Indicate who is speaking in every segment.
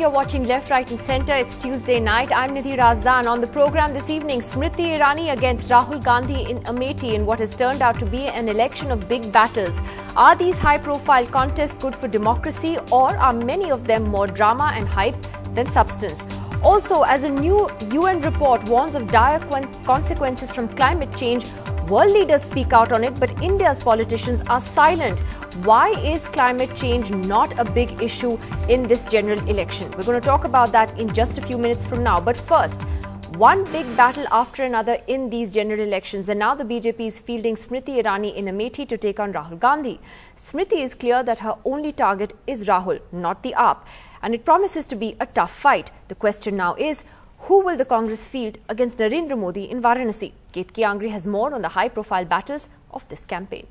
Speaker 1: you're watching Left, Right and Centre. It's Tuesday night. I'm Nidhi Razdan. On the programme this evening, Smriti Irani against Rahul Gandhi in Amethi in what has turned out to be an election of big battles. Are these high-profile contests good for democracy, or are many of them more drama and hype than substance? Also, as a new UN report warns of dire consequences from climate change, world leaders speak out on it, but India's politicians are silent. Why is climate change not a big issue in this general election? We're going to talk about that in just a few minutes from now. But first, one big battle after another in these general elections, and now the BJP is fielding Smriti Irani in Amethi to take on Rahul Gandhi. Smriti is clear that her only target is Rahul, not the AAP, and it promises to be a tough fight. The question now is, who will the Congress field against Narendra Modi in Varanasi? Ketki Angri has more on the high-profile battles of this campaign.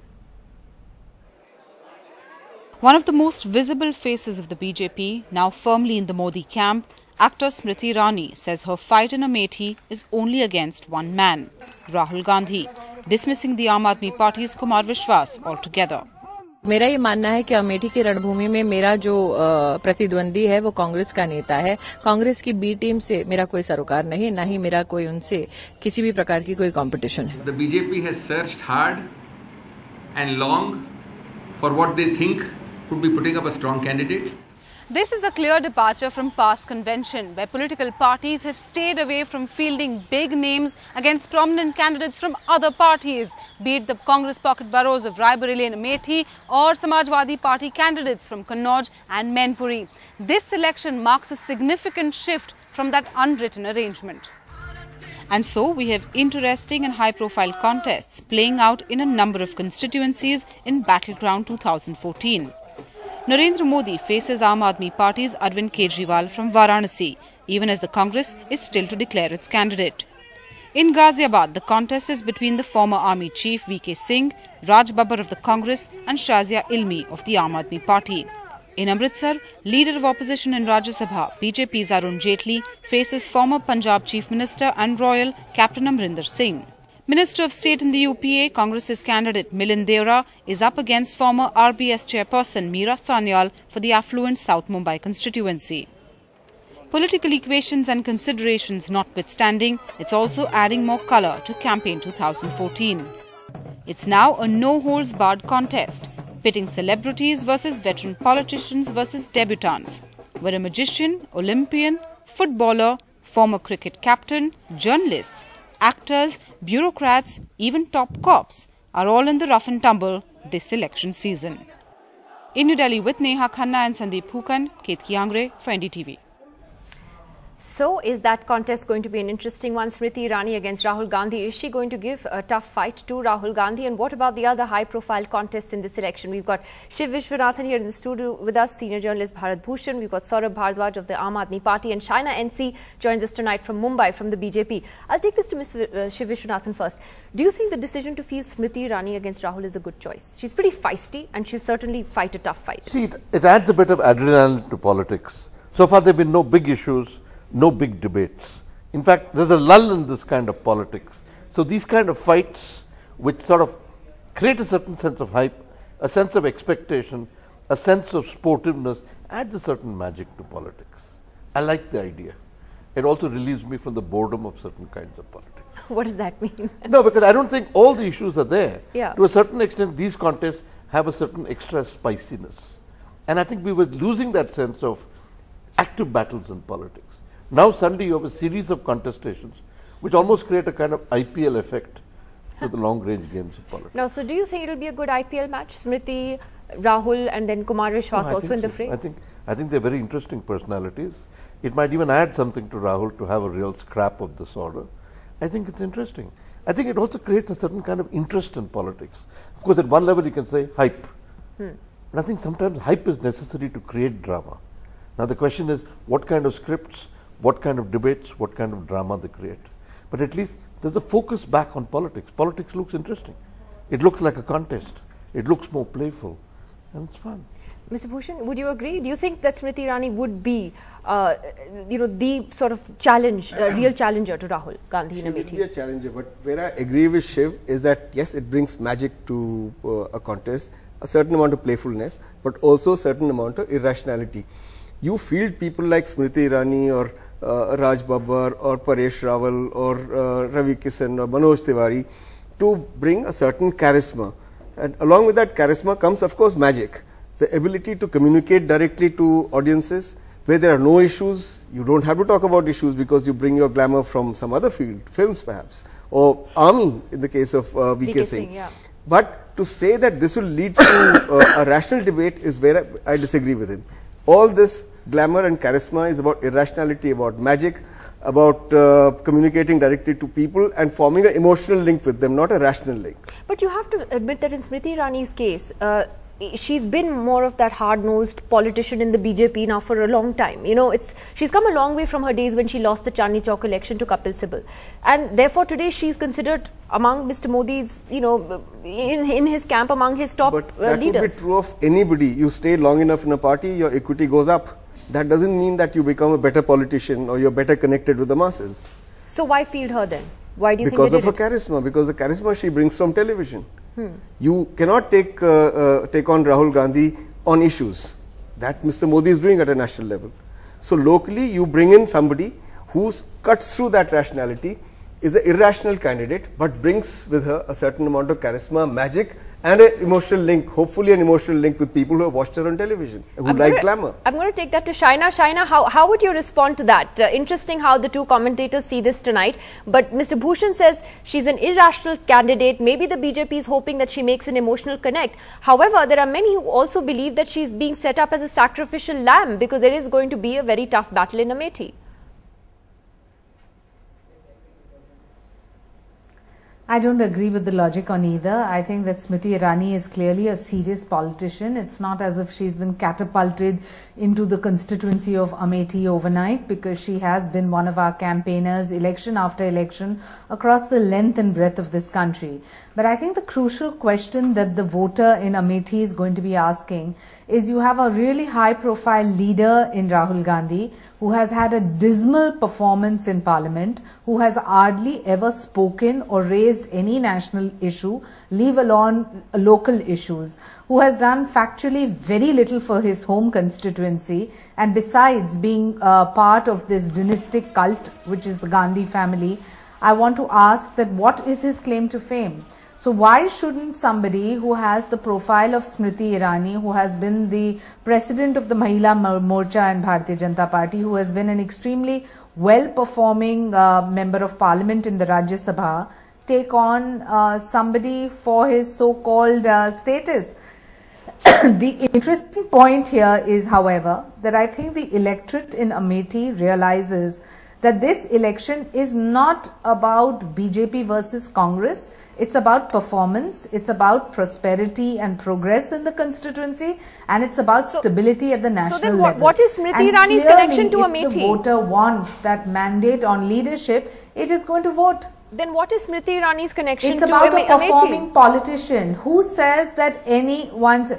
Speaker 2: One of the most visible faces of the BJP, now firmly in the Modi camp, actor Smriti Irani says her fight in Amethi is only against one man, Rahul Gandhi, dismissing the Aam Aadmi Party's Kumar Vishwas altogether.
Speaker 3: मेरा ये मानना है कि अमेठी की रणभूमि में मेरा जो प्रतिद्वंदी है वो कांग्रेस का नेता है। कांग्रेस की बी टीम से मेरा कोई सरोकार नहीं, ना ही मेरा कोई उनसे किसी भी प्रकार की कोई कंपटीशन है।
Speaker 4: The BJP has searched hard and long for what they think would be putting up a strong candidate.
Speaker 2: This is a clear departure from past convention, where political parties have stayed away from fielding big names against prominent candidates from other parties, be it the Congress pocket boroughs of Raebareli and Amethi or Samajwadi Party candidates from Kannauj and Mainpuri. This election marks a significant shift from that unwritten arrangement. And so we have interesting and high-profile contests playing out in a number of constituencies in Battleground 2014. Narendra Modi faces Aam Aadmi Party's Arvind Kejriwal from Varanasi, even as the Congress is still to declare its candidate. In Ghaziabad, the contest is between the former Army Chief V.K. Singh, Raj Babbar of the Congress and Shazia Ilmi of the Aam Aadmi Party. In Amritsar, leader of opposition in Rajya Sabha, BJP's Arun Jaitley, faces former Punjab Chief Minister and Royal Captain Amrinder Singh. Minister of State in the UPA, Congress's candidate Milind Deora is up against former RBS chairperson Meera Sanyal for the affluent South Mumbai constituency. Political equations and considerations notwithstanding, it's also adding more colour to campaign 2014. It's now a no-holds-barred contest, pitting celebrities versus veteran politicians versus debutants, where a magician, Olympian, footballer, former cricket captain, journalists, actors, bureaucrats, even top cops are all in the rough and tumble this election season. In New Delhi with Neha Khanna and Sandeep Phukan, Ketki Angre for NDTV.
Speaker 1: So, is that contest going to be an interesting one? Smriti Irani against Rahul Gandhi. Is she going to give a tough fight to Rahul Gandhi? And what about the other high-profile contests in this election? We've got Shiv Vishwanathan here in the studio with us, senior journalist Bharat Bhushan. We've got Saurabh Bhardwaj of the Aam Aadmi Party, and Shaina NC joins us tonight from Mumbai from the BJP. I'll take this to Ms. Shiv Vishwanathan first. Do you think the decision to field Smriti Irani against Rahul is a good choice? She's pretty feisty and she'll certainly fight a tough fight.
Speaker 5: See, it adds a bit of adrenaline to politics. So far there have been no big issues, no big debates. In fact, there's a lull in this kind of politics. So these kind of fights, which sort of create a certain sense of hype, a sense of expectation, a sense of sportiveness, adds a certain magic to politics. I like the idea. It also relieves me from the boredom of certain kinds of politics.
Speaker 1: What does that mean?
Speaker 5: No, because I don't think all the issues are there.
Speaker 1: Yeah.
Speaker 5: To a certain extent, these contests have a certain extra spiciness. And I think we were losing that sense of active battles in politics. Now suddenly you have a series of contestations which almost create a kind of IPL effect to the long-range games of politics.
Speaker 1: Now, so do you think it will be a good IPL match? Smriti, Rahul and then Kumar Vishwas also in the fray?
Speaker 5: I think they're very interesting personalities. It might even add something to Rahul to have a real scrap of this order. I think it's interesting. I think it also creates a certain kind of interest in politics. Of course, at one level you can say hype. But I think sometimes hype is necessary to create drama. Now the question is, what kind of scripts, what kind of debates, what kind of drama they create. But at least there's a focus back on politics. Politics looks interesting. It looks like a contest. It looks more playful. And it's fun.
Speaker 1: Mr. Bhushan, would you agree? Do you think that Smriti Irani would be, the sort of challenge, real challenger to Rahul Gandhi in Amethi?
Speaker 6: She will be a challenger, but where I agree with Shiv is that yes, it brings magic to a contest, a certain amount of playfulness, but also a certain amount of irrationality. you field people like Smriti Irani or Raj Babbar or Paresh Rawal or Ravi Kishan or Manoj Tiwari to bring a certain charisma. And along with that charisma comes, of course, magic. The ability to communicate directly to audiences where there are no issues. You don't have to talk about issues because you bring your glamour from some other field, films perhaps, or army in the case of VK Singh.
Speaker 1: Yeah.
Speaker 6: But to say that this will lead to a rational debate is where I disagree with him. All this glamour and charisma is about irrationality, about magic, about communicating directly to people and forming an emotional link with them, not a rational link.
Speaker 1: But you have to admit that in Smriti Irani's case, she's been more of that hard-nosed politician in the BJP now for a long time. You know, she's come a long way from her days when she lost the Chandni Chowk election to Kapil Sibal. And therefore today she's considered among Mr. Modi's, you know, in his camp, among his top
Speaker 6: leaders. But that
Speaker 1: leaders.
Speaker 6: would be true of anybody. You stay long enough in a party, your equity goes up. That doesn't mean that you become a better politician or you're better connected with the masses.
Speaker 1: So why field her then? Why do you
Speaker 6: because
Speaker 1: think
Speaker 6: of her charisma, because the charisma she brings from television. You cannot take on Rahul Gandhi on issues that Mr. Modi is doing at a national level. So locally you bring in somebody who cuts through that rationality, is an irrational candidate but brings with her a certain amount of charisma, magic and an emotional link, hopefully an emotional link with people who have watched her on television, who like glamour.
Speaker 1: I'm going to take that to Shaina. Shaina, how would you respond to that? Interesting how the two commentators see this tonight. But Mr. Bhushan says she's an irrational candidate. Maybe the BJP is hoping that she makes an emotional connect. However, there are many who also believe that she's being set up as a sacrificial lamb because there is going to be a very tough battle in Amethi.
Speaker 7: I don't agree with the logic on either. I think that Smriti Irani is clearly a serious politician. It's not as if she's been catapulted into the constituency of Amethi overnight, because she has been one of our campaigners election after election across the length and breadth of this country. But I think the crucial question that the voter in Amethi is going to be asking is, you have a really high profile leader in Rahul Gandhi who has had a dismal performance in Parliament, who has hardly ever spoken or raised any national issue, leave alone local issues, who has done factually very little for his home constituency, and besides being part of this dynastic cult which is the Gandhi family, I want to ask that what is his claim to fame? So why shouldn't somebody who has the profile of Smriti Irani, who has been the president of the Mahila Morcha and Bharatiya Janata Party, who has been an extremely well-performing member of parliament in the Rajya Sabha, take on somebody for his so-called status? The interesting point here is, however, that I think the electorate in Amethi realizes that this election is not about BJP versus Congress. It's about performance, it's about prosperity and progress in the constituency, and it's about stability at the national level.
Speaker 1: So then what is Smriti Irani's connection to Amethi?
Speaker 7: If the voter wants that mandate on leadership, it is going to vote.
Speaker 1: Then what is Smriti Irani's connection to Amethi?
Speaker 7: It's about a performing politician. Who says that anyone's...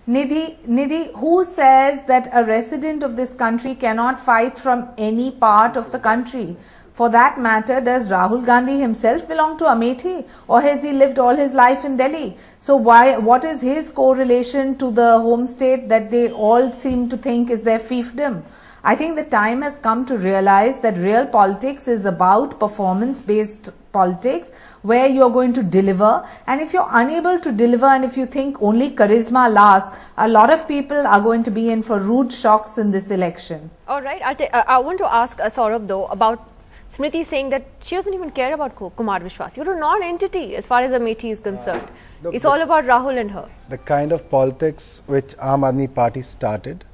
Speaker 7: Nidhi, who says that a resident of this country cannot fight from any part of the country? For that matter, does Rahul Gandhi himself belong to Amethi, or has he lived all his life in Delhi? So what is his correlation to the home state that they all seem to think is their fiefdom? I think the time has come to realize that real politics is about performance-based politics, where you're going to deliver, and if you're unable to deliver and if you think only charisma lasts, a lot of people are going to be in for rude shocks in this election.
Speaker 1: All right, I want to ask Saurabh though about Smriti saying that she doesn't even care about Kumar Vishwas. You're a non-entity as far as Amethi is concerned. It's all about Rahul and her.
Speaker 8: The kind of politics which Aam Aadmi Party started,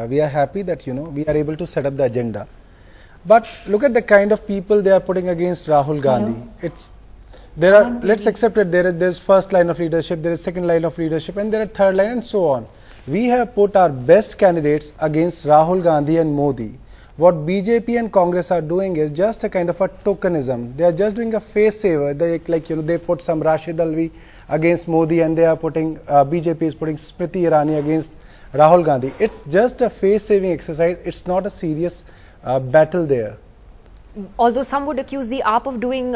Speaker 8: we are happy that, you know, we are able to set up the agenda. But look at the kind of people they are putting against Rahul Gandhi. Let's accept it, there's first line of leadership, there is second line of leadership, and there are third line, and so on. We have put our best candidates against Rahul Gandhi and Modi. What BJP and Congress are doing is just a kind of a tokenism. They are just doing a face saver. They they put some Rashid Alvi against Modi, and they are putting BJP is putting Smriti Irani against Rahul Gandhi. It's just a face saving exercise. It's not a serious battle there.
Speaker 1: Although some would accuse the AAP of doing,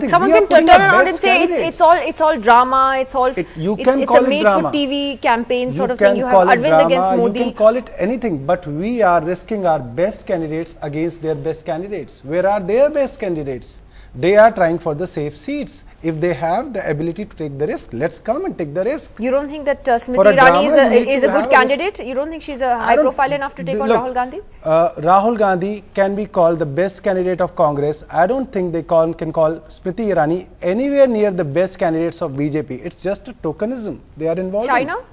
Speaker 8: someone
Speaker 1: can turn around and say it's all drama, it's a made-for-TV campaign sort of thing. You have Arvind against Modi.
Speaker 8: You can call it anything, but we are risking our best candidates against their best candidates. Where are their best candidates? They are trying for the safe seats. If they have the ability to take the risk, let's come and take the risk.
Speaker 1: You don't think that Smriti Irani is a good candidate? You don't think she's a high profile enough to take on Rahul Gandhi?
Speaker 8: Rahul Gandhi can be called the best candidate of Congress. I don't think they can call Smriti Irani anywhere near the best candidates of BJP. It's just a tokenism they are involved
Speaker 1: China?
Speaker 8: in.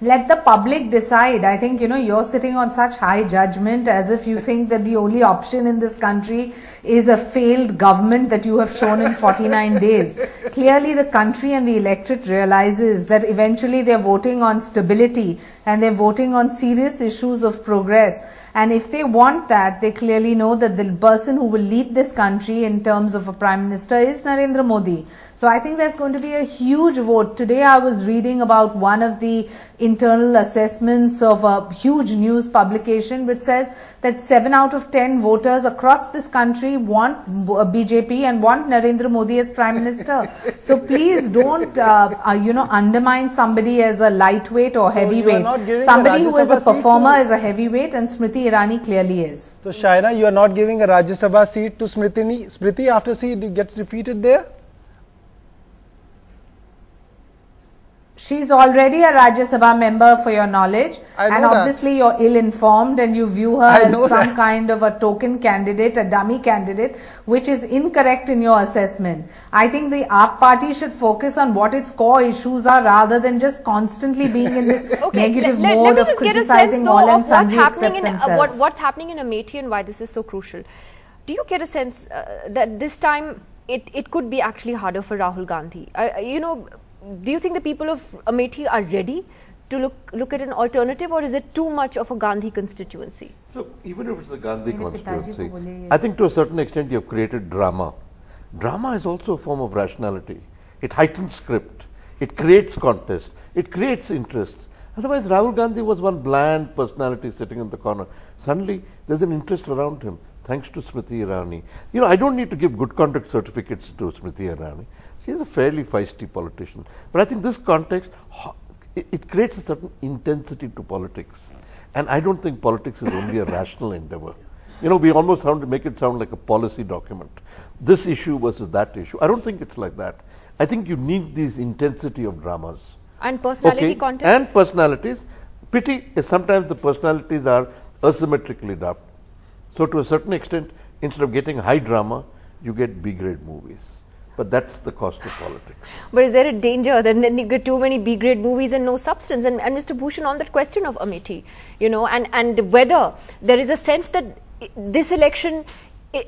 Speaker 7: Let the public decide. I think, you're sitting on such high judgment as if you think that the only option in this country is a failed government that you have shown in 49 days. Clearly, the country and the electorate realizes that eventually they're voting on stability and they're voting on serious issues of progress. And if they want that, they clearly know that the person who will lead this country in terms of a Prime Minister is Narendra Modi. So I think there's going to be a huge vote. Today I was reading about one of the internal assessments of a huge news publication which says that 7 out of 10 voters across this country want BJP and want Narendra Modi as Prime Minister. So please don't, undermine somebody as a lightweight or heavyweight. Somebody who is a performer is a heavyweight, and Smriti Irani clearly is.
Speaker 8: So Shaina, you are not giving a Rajya Sabha seat to Smriti after she gets defeated there?
Speaker 7: She's already a Rajya Sabha member, for your knowledge, and obviously you're ill-informed and you view her as some kind of a token candidate, a dummy candidate, which is incorrect in your assessment. I think the AAP party should focus on what its core issues are rather than just constantly being in this negative mode of criticizing all and sundry except themselves.
Speaker 1: What's happening in Amethi and why this is so crucial? Do you get a sense that this time it could be actually harder for Rahul Gandhi? Do you think the people of Amethi are ready to look at an alternative, or is it too much of a Gandhi constituency?
Speaker 5: So even if it's a Gandhi constituency, I think to a certain extent you have created drama. Drama is also a form of rationality. It heightens script. It creates contest. It creates interest. Otherwise, Rahul Gandhi was one bland personality sitting in the corner. Suddenly, there's an interest around him, thanks to Smriti Irani. I don't need to give good conduct certificates to Smriti Irani. She's a fairly feisty politician. But I think this context, it creates a certain intensity to politics. And I don't think politics is only a rational endeavor. We almost make it sound like a policy document. This issue versus that issue. I don't think it's like that. I think you need this intensity of dramas.
Speaker 1: And personality contests?
Speaker 5: And personalities. Pity is sometimes the personalities are asymmetrically drafted. So to a certain extent, instead of getting high drama, you get B-grade movies. But that's the cost of politics.
Speaker 1: But is there a danger that then you get too many B-grade movies and no substance? And Mr. Bhushan, on that question of Amethi, and whether there is a sense that this election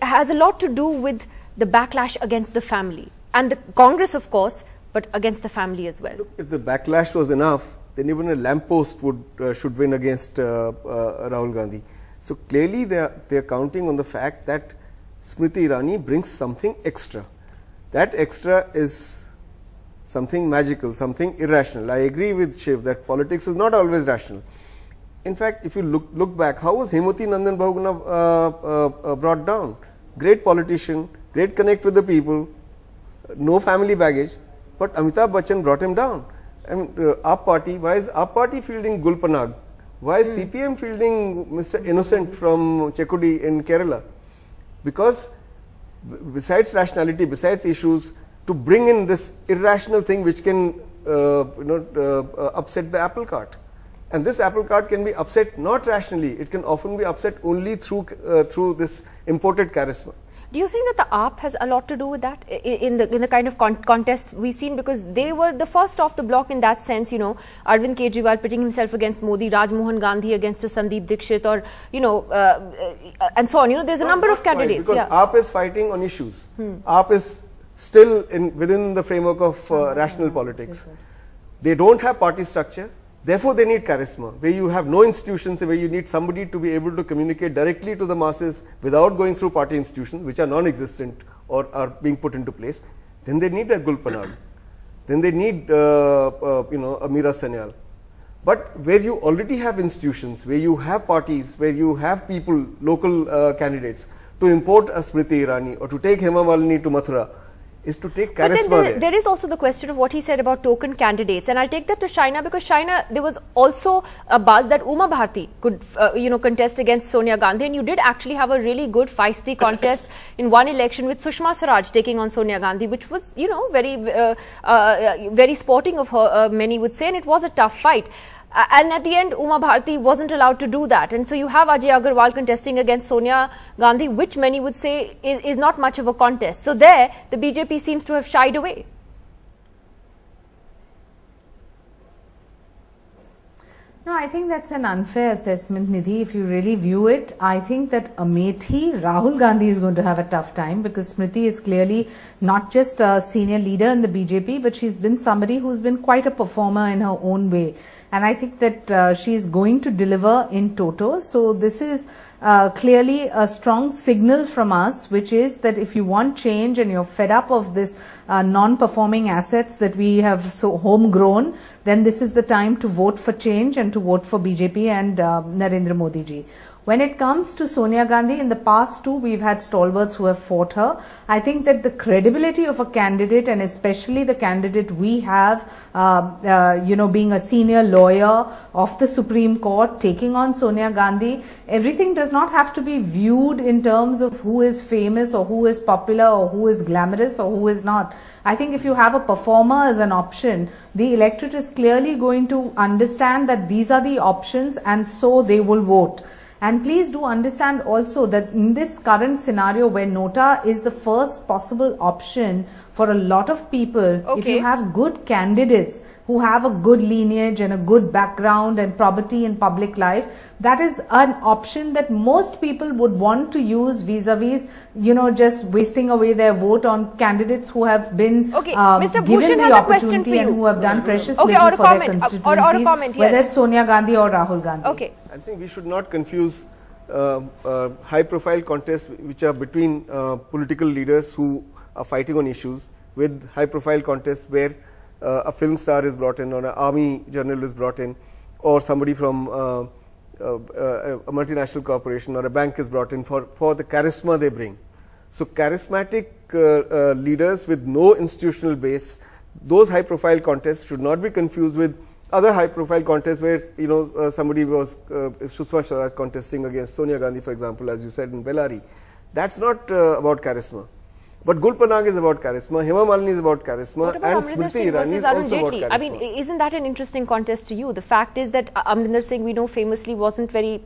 Speaker 1: has a lot to do with the backlash against the family and the Congress, of course, but against the family as well.
Speaker 6: Look, if the backlash was enough, then even a lamppost should win against Rahul Gandhi. So clearly they are counting on the fact that Smriti Irani brings something extra. That extra is something magical, something irrational. I agree with Shiv that politics is not always rational. In fact, if you look back, how was Hemwati Nandan Bahuguna brought down? Great politician, great connect with the people, no family baggage, but Amitabh Bachchan brought him down. I mean, AAP party, why is AAP party fielding Gul Panag? Why is CPM fielding Mr. Innocent from Chekudi in Kerala? Because besides rationality, besides issues, to bring in this irrational thing which can upset the apple cart. And this apple cart can be upset not rationally, it can often be upset only through this imported charisma.
Speaker 1: Do you think that the AAP has a lot to do with that in the kind of contests we've seen? Because they were the first off the block in that sense, Arvind Kejriwal pitting himself against Modi, Rajmohan Gandhi against Sandeep Dixit, or, and so on. There's a number of candidates.
Speaker 6: Because AAP is fighting on issues. AAP is still within the framework of rational politics. They don't have party structure. Therefore, they need charisma, where you have no institutions, where you need somebody to be able to communicate directly to the masses without going through party institutions, which are non-existent or are being put into place. Then they need a Gul Panag. Then they need, a Meera Sanyal. But where you already have institutions, where you have parties, where you have people, local candidates, to import a Smriti Irani or to take Hema Malini to Mathura is to take charisma there.
Speaker 1: There is also the question of what he said about token candidates, and I'll take that to Shaina, because Shaina, there was also a buzz that Uma Bharti could, contest against Sonia Gandhi, and you did actually have a really good feisty contest in one election with Sushma Swaraj taking on Sonia Gandhi, which was, very sporting of her, many would say, and it was a tough fight. And at the end, Uma Bharti wasn't allowed to do that. And so you have Ajay Agarwal contesting against Sonia Gandhi, which many would say is not much of a contest. So there, the BJP seems to have shied away.
Speaker 7: No, I think that's an unfair assessment, Nidhi. If you really view it, I think that Amethi, Rahul Gandhi is going to have a tough time, because Smriti is clearly not just a senior leader in the BJP, but she's been somebody who's been quite a performer in her own way. And I think that she is going to deliver in toto. So this is clearly a strong signal from us, which is that if you want change and you're fed up of this non-performing assets that we have so homegrown, then this is the time to vote for change and to vote for BJP and Narendra Modi ji. When it comes to Sonia Gandhi, in the past too, we've had stalwarts who have fought her. I think that the credibility of a candidate, and especially the candidate we have, being a senior lawyer of the Supreme Court, taking on Sonia Gandhi, everything does not have to be viewed in terms of who is famous or who is popular or who is glamorous or who is not. I think if you have a performer as an option, the electorate is clearly going to understand that these are the options, and so they will vote. And please do understand also that in this current scenario where Nota is the first possible option for a lot of people, if you have good candidates who have a good lineage and a good background and probity in public life, that is an option that most people would want to use vis-a-vis, just wasting away their vote on candidates who have been given the opportunity and who have done precious little for their constituencies, whether it's Sonia Gandhi or Rahul Gandhi.
Speaker 6: I'm saying we should not confuse high-profile contests which are between political leaders who are fighting on issues with high-profile contests where a film star is brought in, or an army general is brought in, or somebody from a multinational corporation or a bank is brought in for the charisma they bring. So charismatic leaders with no institutional base, those high-profile contests should not be confused with other high-profile contests where somebody was Sushma Swaraj contesting against Sonia Gandhi, for example, as you said, in Bellary. That's not about charisma. But Gul Panag is about charisma, Hema Malini is about charisma, and Smriti Irani is also about charisma.
Speaker 1: I mean, isn't that an interesting contest to you? The fact is that Amrinder Singh, we know famously, wasn't very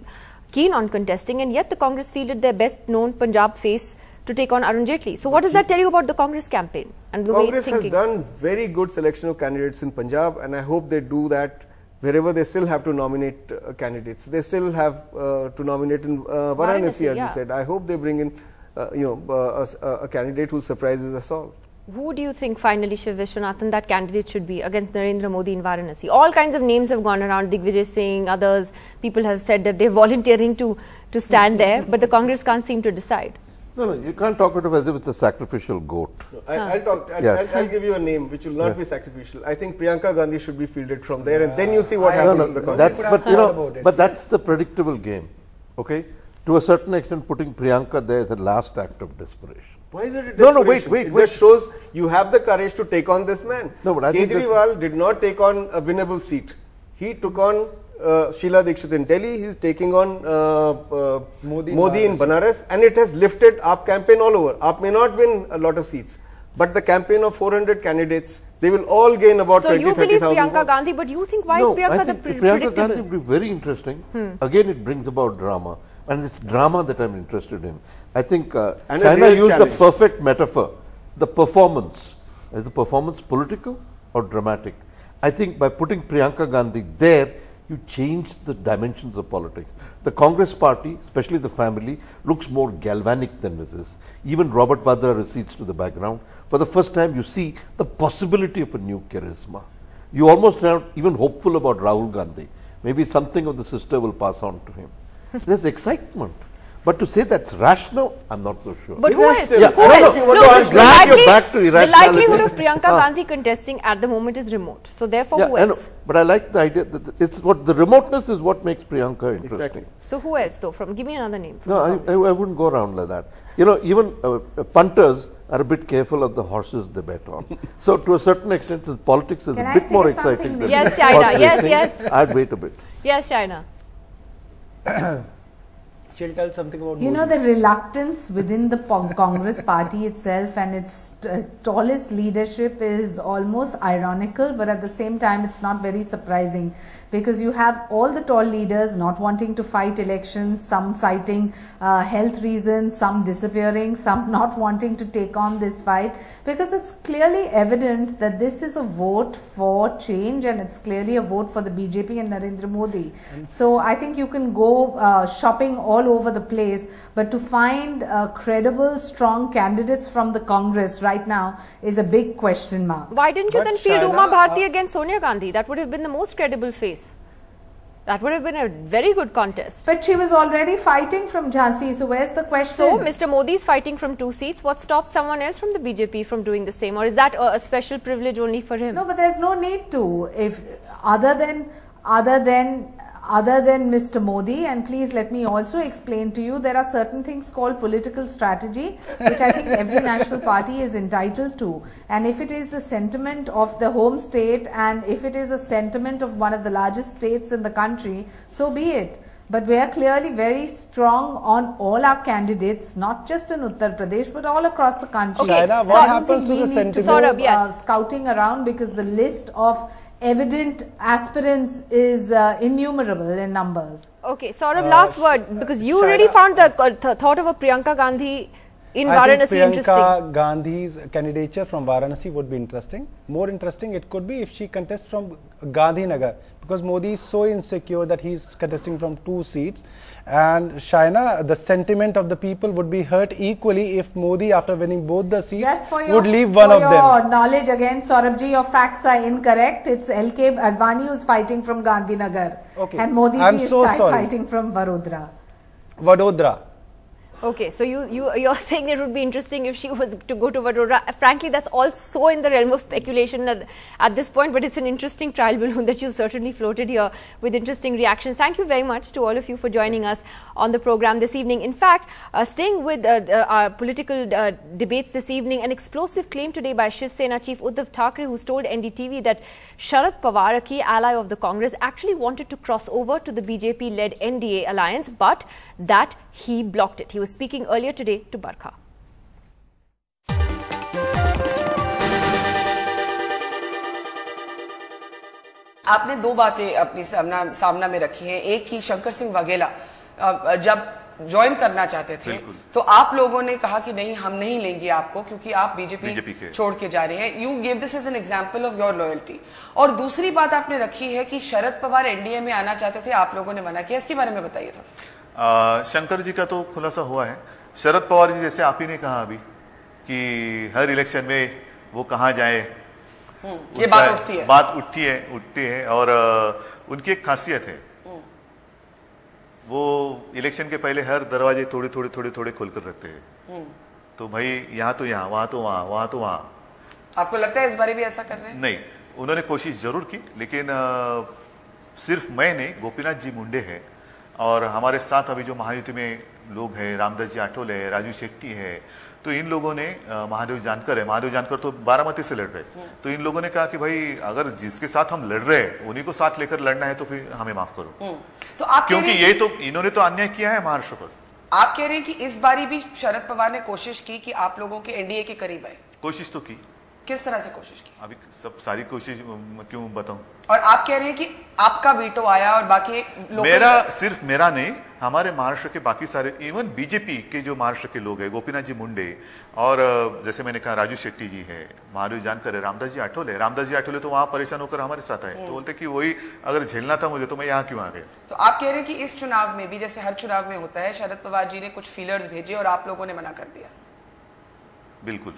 Speaker 1: keen on contesting, and yet the Congress fielded their best-known Punjab face to take on Arun Jaitley. So what does that tell you about the Congress campaign and the
Speaker 6: Congress
Speaker 1: way it's
Speaker 6: has done very good selection of candidates in Punjab, and I hope they do that wherever they still have to nominate candidates. They still have to nominate in Varanasi, as you said. I hope they bring in a candidate who surprises us all.
Speaker 1: Who do you think finally, Shiv Vishwanathan, that candidate should be against Narendra Modi in Varanasi? All kinds of names have gone around, Digvijay Singh, others. People have said that they're volunteering to stand there, but the Congress can't seem to decide.
Speaker 5: No, you can't talk about it as if it's a sacrificial goat.
Speaker 6: No, I'll give you a name which will not be sacrificial. I think Priyanka Gandhi should be fielded from there, and then you see what happens in the Congress.
Speaker 5: But that's the predictable game, okay? To a certain extent, putting Priyanka there is a last act of desperation.
Speaker 6: Why is it a desperation?
Speaker 5: Wait.
Speaker 6: It just shows you have the courage to take on this man.
Speaker 5: No, but I think
Speaker 6: Kejriwal did not take on a winnable seat. He took on Sheila Dikshit in Delhi, he is taking on Modi in Banaras, and it has lifted AAP campaign all over. AAP may not win a lot of seats, but the campaign of 400 candidates, they will all gain about 20,000 to 30,000
Speaker 1: So you believe Priyanka
Speaker 6: votes.
Speaker 1: Gandhi, but you think why is Priyanka the predictable?
Speaker 5: Priyanka Gandhi will be very interesting. Again, it brings about drama, and it's drama that I'm interested in. I think China used the perfect metaphor, the performance. Is the performance political or dramatic? I think by putting Priyanka Gandhi there, you change the dimensions of politics. The Congress party, especially the family, looks more galvanic than this is. Even Robert Vadra recedes to the background. For the first time, you see the possibility of a new charisma. You almost are even hopeful about Rahul Gandhi. Maybe something of the sister will pass on to him. There's excitement. But to say that's rational, I'm not so sure.
Speaker 1: But who else?
Speaker 5: Yeah,
Speaker 1: Who else?
Speaker 5: I'm glad you're back to
Speaker 1: the
Speaker 5: irrationality.
Speaker 1: likelihood of Priyanka Gandhi contesting at the moment is remote. So therefore, who else?
Speaker 5: But I like the idea that it's what the remoteness is what makes Priyanka interesting.
Speaker 6: Exactly.
Speaker 1: So who else though? Give me another name.
Speaker 5: No, I wouldn't go around like that. You know, even punters are a bit careful of the horses they bet on. So to a certain extent, politics is a bit more exciting than
Speaker 1: yes, China. Yes.
Speaker 5: I'd wait a bit.
Speaker 1: Yes, China.
Speaker 8: She'll tell something about
Speaker 7: You know, the reluctance within the Congress party itself and its tallest leadership is almost ironical, but at the same time it's not very surprising, because you have all the tall leaders not wanting to fight elections, some citing health reasons, some disappearing, some not wanting to take on this fight, because it's clearly evident that this is a vote for change and it's clearly a vote for the BJP and Narendra Modi. So I think you can go shopping all over the place, but to find credible, strong candidates from the Congress right now is a big question mark.
Speaker 1: Why didn't you then field Uma Bharti against Sonia Gandhi? That would have been the most credible face. That would have been a very good contest.
Speaker 7: But she was already fighting from Jhansi, so where's the question?
Speaker 1: So, Mr. Modi is fighting from 2 seats. What stops someone else from the BJP from doing the same? Or is that a special privilege only for him?
Speaker 7: No, but there's no need to. If other than Mr. Modi, and please let me also explain to you, there are certain things called political strategy, which I think every national party is entitled to. And if it is the sentiment of the home state, and if it is a sentiment of one of the largest states in the country, so be it. But we are clearly very strong on all our candidates, not just in Uttar Pradesh, but all across the country.
Speaker 1: Okay.
Speaker 8: China, what happens to the sentiment?
Speaker 7: Scouting around, because the list of evident aspirants is innumerable in numbers.
Speaker 1: Okay, Saurabh, last word, because you already found the thought of a Priyanka Gandhi in Varanasi interesting.
Speaker 8: Priyanka Gandhi's candidature from Varanasi would be interesting. More interesting it could be if she contests from Gandhinagar, because Modi is so insecure that he is contesting from 2 seats. And Shaina, the sentiment of the people would be hurt equally if Modi, after winning both the seats, would leave one of them.
Speaker 7: For your knowledge, again, Saurabhji, your facts are incorrect. It's LK Advani who's fighting from Gandhinagar.
Speaker 8: Okay.
Speaker 7: And Modi is fighting from Vadodara.
Speaker 1: Okay, so you're saying it would be interesting if she was to go to Vadodara. Frankly, that's all so in the realm of speculation at this point, but it's an interesting trial balloon that you've certainly floated here with interesting reactions. Thank you very much to all of you for joining us on the program this evening. In fact, staying with our political debates this evening, an explosive claim today by Shiv Sena Chief Uddhav Thackeray, who's told NDTV that Sharad Pawar, a key ally of the Congress, actually wanted to cross over to the BJP-led NDA alliance, but that he blocked it. He was speaking earlier today to Barkha.
Speaker 9: आपने 2 बातें अपनी सामना में रखी हैं। एक ही शंकर सिंह वाघेला जब join करना चाहते थे तो आप लोगों ने कहा कि नहीं, हम नहीं लेंगे आपको क्योंकि आप बीजेपी छोड़ के जा रहे हैं। You give this as an example of your loyalty. और दूसरी बात आपने रखी है कि शरद पवार एनडीए में आना चाहते थे, आप लोगों ने मना किया। इसके बारे में बताइए थोड़ा।
Speaker 10: शंकर जी का तो खुलासा हुआ है। शरद पवार जी, जैसे आप ही ने कहा अभी कि हर इलेक्शन में वो कहाँ जाए,
Speaker 9: ये बात
Speaker 10: उठती है और उनकी एक खासियत है, वो इलेक्शन के पहले हर दरवाजे थोड़े खोलकर रखते हैं। तो भाई यहाँ तो यहाँ, वहां तो वहां, वहां तो वहां।
Speaker 9: आपको लगता है इस बारे भी ऐसा कर रहे हैं?
Speaker 10: नहीं, उन्होंने कोशिश जरूर की, लेकिन सिर्फ मैं नहीं, गोपीनाथ जी मुंडे है और हमारे साथ अभी जो महायुति में लोग हैं, रामदास जी आठवले है, राजू शेट्टी है, तो इन लोगों ने, महादेव जानकर तो बारामती से लड़ रहे, तो इन लोगों ने कहा कि भाई अगर जिसके साथ हम लड़ रहे हैं उन्हीं को साथ लेकर लड़ना है तो फिर हमें माफ करो।
Speaker 9: तो आप
Speaker 10: क्योंकि ये तो इन्होंने तो अन्याय किया है महाराष्ट्र पर।
Speaker 9: आप कह रहे हैं कि इस बारी भी शरद पवार ने कोशिश की कि आप लोगों के एनडीए के करीब आए।
Speaker 10: कोशिश तो की।
Speaker 9: किस तरह से कोशिश की?
Speaker 10: अभी सब सारी कोशिश क्यों बताऊं?
Speaker 9: और आप कह रहे हैं कि आपका वीटो आया और बाकी लोग,
Speaker 10: सिर्फ मेरा नहीं, हमारे महाराष्ट्र के बाकी सारे, इवन बीजेपी के जो महाराष्ट्र के लोग हैं, गोपीनाथ जी मुंडे और जैसे मैंने कहा राजू शेट्टी जी है, महादेव जानकर है, रामदास जी आठवले तो वहां परेशान होकर हमारे साथ आए, तो बोलते कि वही अगर झेलना था मुझे तो मैं यहाँ क्यों आ गया।
Speaker 9: तो आप कह रहे हैं कि इस चुनाव में भी, जैसे हर चुनाव में होता है, शरद पवार जी ने कुछ फीलर्स भेजे और आप लोगों ने मना कर दिया।
Speaker 10: बिल्कुल।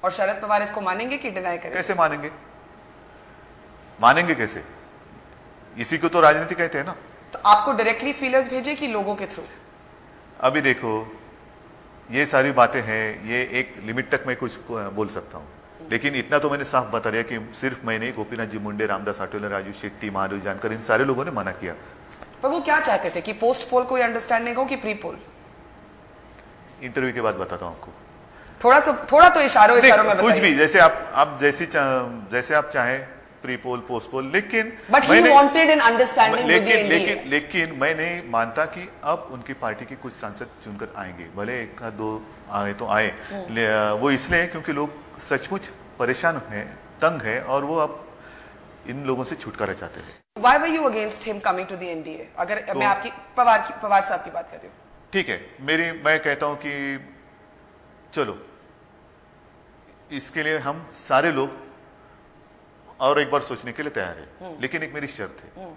Speaker 9: और शरद पवार इसको मानेंगे कि डिनाई करेंगे?
Speaker 10: कैसे मानेंगे कैसे? इसी को तो राजनीति कहते हैं ना।
Speaker 9: तो आपको डायरेक्टली फीलर्स भेजे कि लोगों के थ्रू?
Speaker 10: अभी देखो ये सारी बातें हैं, ये एक लिमिट तक मैं कुछ बोल सकता हूँ, लेकिन इतना तो मैंने साफ बता दिया कि सिर्फ मैं नहीं, गोपीनाथ जी मुंडे, रामदास आठवले, राजू शेट्टी, महादेव जानकर, इन सारे लोगों ने मना किया।
Speaker 9: पर वो क्या चाहते थे कि पोस्ट पोल कोई अंडरस्टैंडिंग हो कि प्री पोल?
Speaker 10: इंटरव्यू के बाद बताता हूँ आपको।
Speaker 9: थोड़ा तो इशारों में
Speaker 10: कुछ भी, जैसे आप जैसे आप चाहें, प्री पोल, पोस्ट पोल, लेकिन लेकिन मैं नहीं मानता कि अब उनकी पार्टी के कुछ सांसद चुनकर आएंगे, भले एक का दो आए तो आए, वो इसलिए क्योंकि लोग सचमुच परेशान हैं, तंग है, और वो अब इन लोगों से छुटकारा चाहते हैं।
Speaker 9: Why were you against him coming to the NDA? अगर मैं आपकी पवार साहब की बात कर रही हूँ। ठीक है,
Speaker 10: मैं कहता हूं कि चलो इसके लिए हम सारे लोग और एक बार सोचने के लिए तैयार है, लेकिन एक मेरी शर्त है,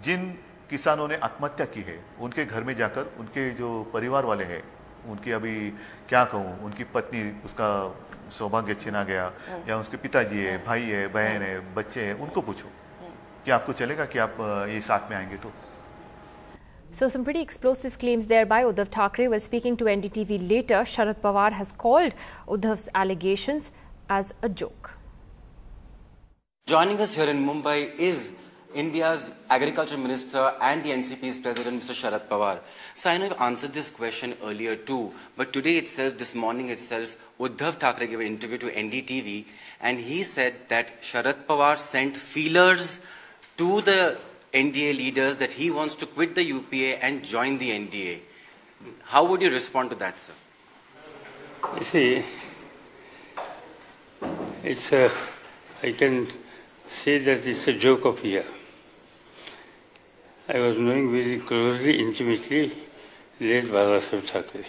Speaker 10: जिन किसानों ने आत्महत्या की है उनके घर में जाकर उनके जो परिवार वाले हैं, उनकी अभी क्या कहूँ, उनकी पत्नी, उसका सौभाग्य छिना गया, या उसके पिताजी है, भाई है, बहन है, बच्चे हैं, उनको पूछो कि आपको चलेगा कि आप ये साथ में आएंगे तो।
Speaker 1: So some pretty explosive claims there by Uddhav Thackeray. While speaking to NDTV later, Sharad Pawar has called Uddhav's allegations as a joke.
Speaker 11: Joining us here in Mumbai is India's Agriculture Minister and the NCP's President, Mr. Sharad Pawar. So I know I've answered this question earlier too, but today itself, this morning itself, Uddhav Thackeray gave an interview to NDTV and he said that Sharad Pawar sent feelers to the NDA leaders that he wants to quit the UPA and join the NDA. How would you respond to that, sir?
Speaker 12: You see, I can say that it's a joke of year. I was knowing very closely, intimately, late Babasaheb Thackeray.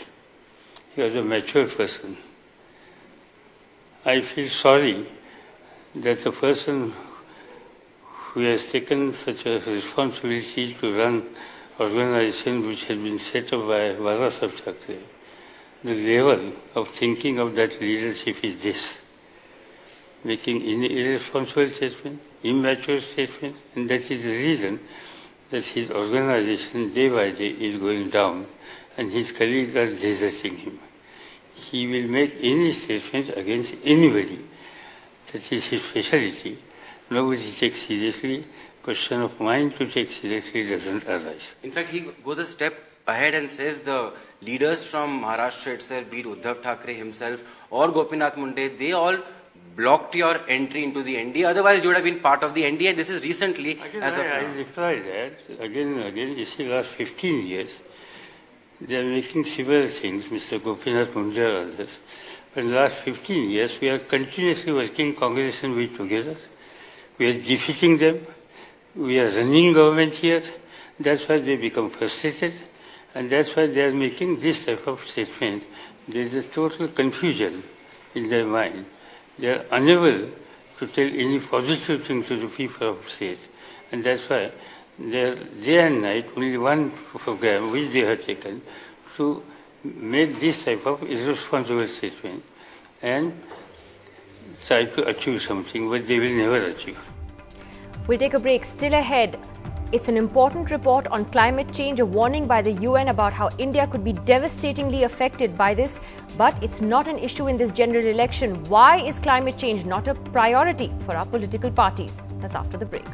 Speaker 12: He was a mature person. I feel sorry that the person who has taken such a responsibility to run organization which has been set up by Babasaheb Thackeray, the level of thinking of that leadership is this: making irresponsible statements, immature statements, and that is the reason that his organization day by day is going down and his colleagues are deserting him. He will make any statements against anybody. That is his specialty. Nobody takes seriously. Question of mine to take seriously doesn't arise.
Speaker 11: In fact, he goes a step ahead and says the leaders from Maharashtra itself, be it Uddhav Thackeray himself or Gopinath Munde, they all blocked your entry into the NDA. Otherwise, you would have been part of the NDA. This is recently.
Speaker 12: Again, I reply that again and again. You see, last 15 years, they are making several things, Mr. Gopinath Munde and others. But in the last 15 years, we are continuously working Congress and we together. We are defeating them. We are running government here. That's why they become frustrated. And that's why they are making this type of statement. There is a total confusion in their mind. They are unable to tell any positive thing to the people of the state. And that's why they are day and night, only one program which they have taken to make this type of irresponsible statement and try to achieve something, but they will never achieve.
Speaker 1: We'll take a break. Still ahead, it's an important report on climate change, a warning by the UN about how India could be devastatingly affected by this. But it's not an issue in this general election. Why is climate change not a priority for our political parties? That's after the break.